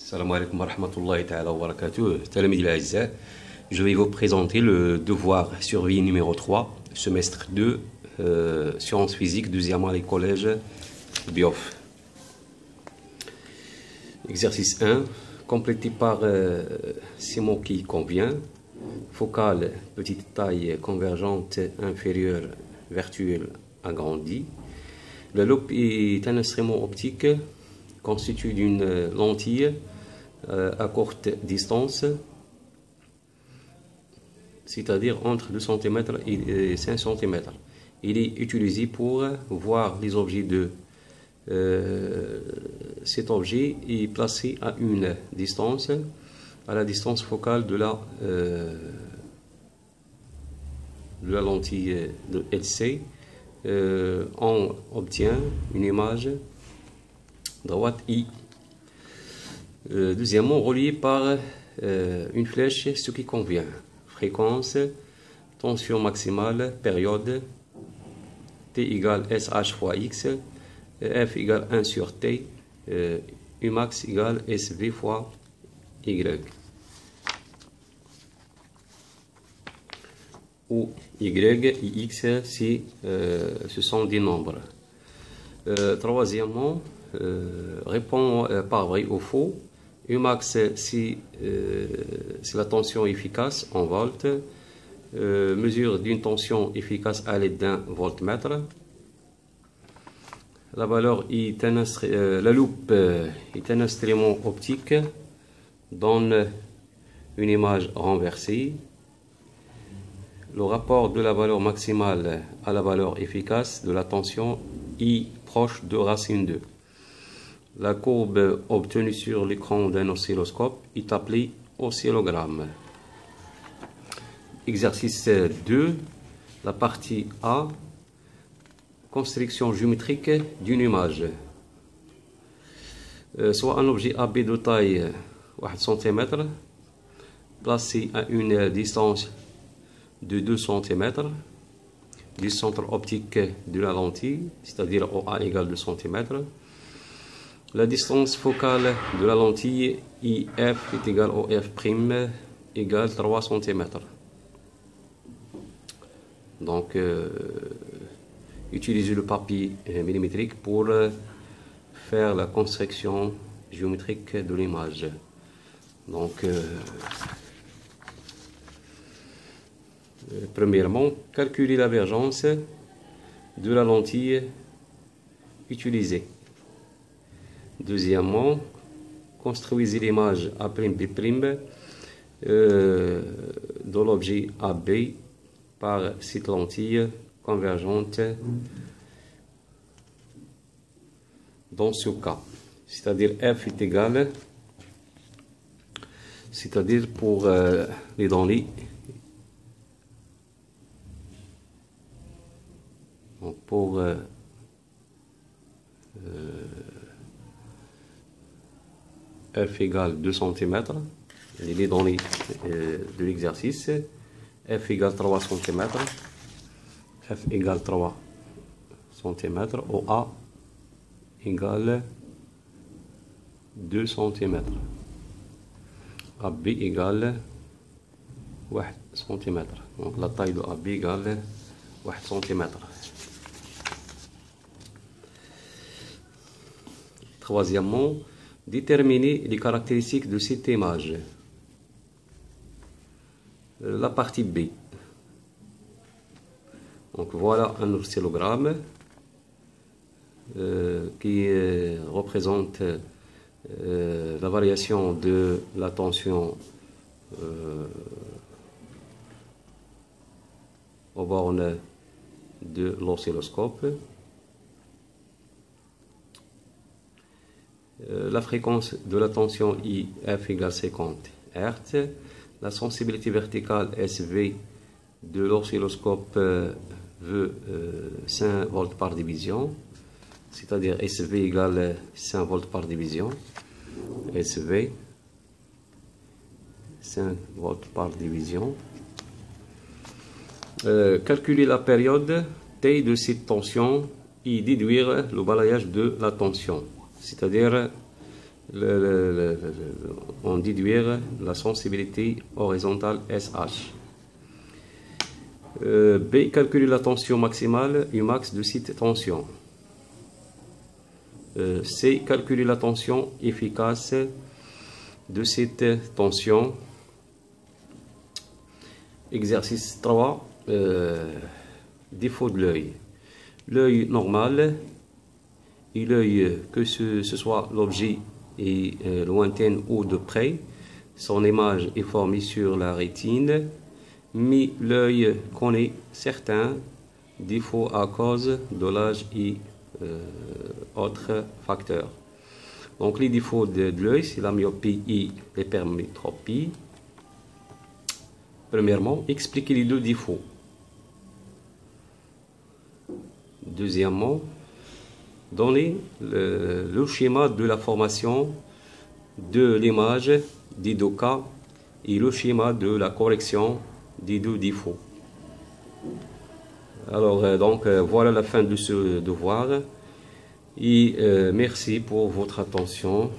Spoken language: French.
Salam alaikum wa rahmatullahi ta'ala wa barakatuh. Talamid al-Aïza, je vais vous présenter le devoir survie numéro 3, semestre 2, sciences physiques, deuxièmement les collèges Biof. Exercice 1, complété par ces mots qui convient. Focale, petite taille, convergente, inférieure, virtuelle, agrandie. La loupe est un instrument optique constitué d'une lentille à courte distance, c'est-à-dire entre 2 cm et 5 cm. Il est utilisé pour voir les objets de cet objet est placé à une distance, à la distance focale de la lentille de LC. On obtient une image droite I. Deuxièmement, relié par une flèche, ce qui convient. Fréquence, tension maximale, période, T égale SH fois X, F égale 1 sur T, Umax égale SV fois Y. Où Y et X, ce sont des nombres. Troisièmement, répond par vrai ou faux. Umax, c'est la tension efficace en volts. Mesure d'une tension efficace à l'aide d'un voltmètre. La loupe est un instrument optique, donne une image renversée. Le rapport de la valeur maximale à la valeur efficace de la tension I proche de racine 2. La courbe obtenue sur l'écran d'un oscilloscope est appelée oscillogramme. Exercice 2, la partie A, construction géométrique d'une image. Soit un objet AB de taille 1 cm, placé à une distance de 2 cm du centre optique de la lentille, c'est-à-dire OA égale 2 cm. La distance focale de la lentille IF est égale au F' égale 3 cm. Donc, utilisez le papier millimétrique pour faire la construction géométrique de l'image. Donc, premièrement, calculez la divergence de la lentille utilisée. Deuxièmement, construisez l'image A'B' de l'objet AB par cette lentille convergente dans ce cas. C'est-à-dire F est égal, c'est-à-dire pour les données, pour F égale 2 cm, les données de l'exercice, F égale 3 cm, F égale 3 cm, OA égale 2 cm, AB égale 1 cm. Donc la taille de AB égale 1 cm. Troisièmement, déterminer les caractéristiques de cette image. La partie B. Donc voilà un oscillogramme qui représente la variation de la tension aux bornes de l'oscilloscope. La fréquence de la tension IF égale 50 Hz. La sensibilité verticale SV de l'oscilloscope veut 5 volts par division, c'est-à-dire SV égale 5 volts par division. SV 5 volts par division. Calculer la période T de cette tension et déduire le balayage de la tension. C'est-à-dire en déduire la sensibilité horizontale SH. B. Calculer la tension maximale Umax de cette tension. C. Calculer la tension efficace de cette tension. Exercice 3. Défaut de l'œil. L'œil normal et l'œil, que ce soit l'objet est lointain ou de près, son image est formée sur la rétine, mais l'œil connaît certains défauts à cause de l'âge et autres facteurs. Donc les défauts de l'œil, c'est la myopie et l'hypermétropie. Premièrement, expliquer les deux défauts. Deuxièmement, donner le schéma de la formation de l'image des deux cas et le schéma de la correction des deux défauts. Alors, voilà la fin de ce devoir et merci pour votre attention.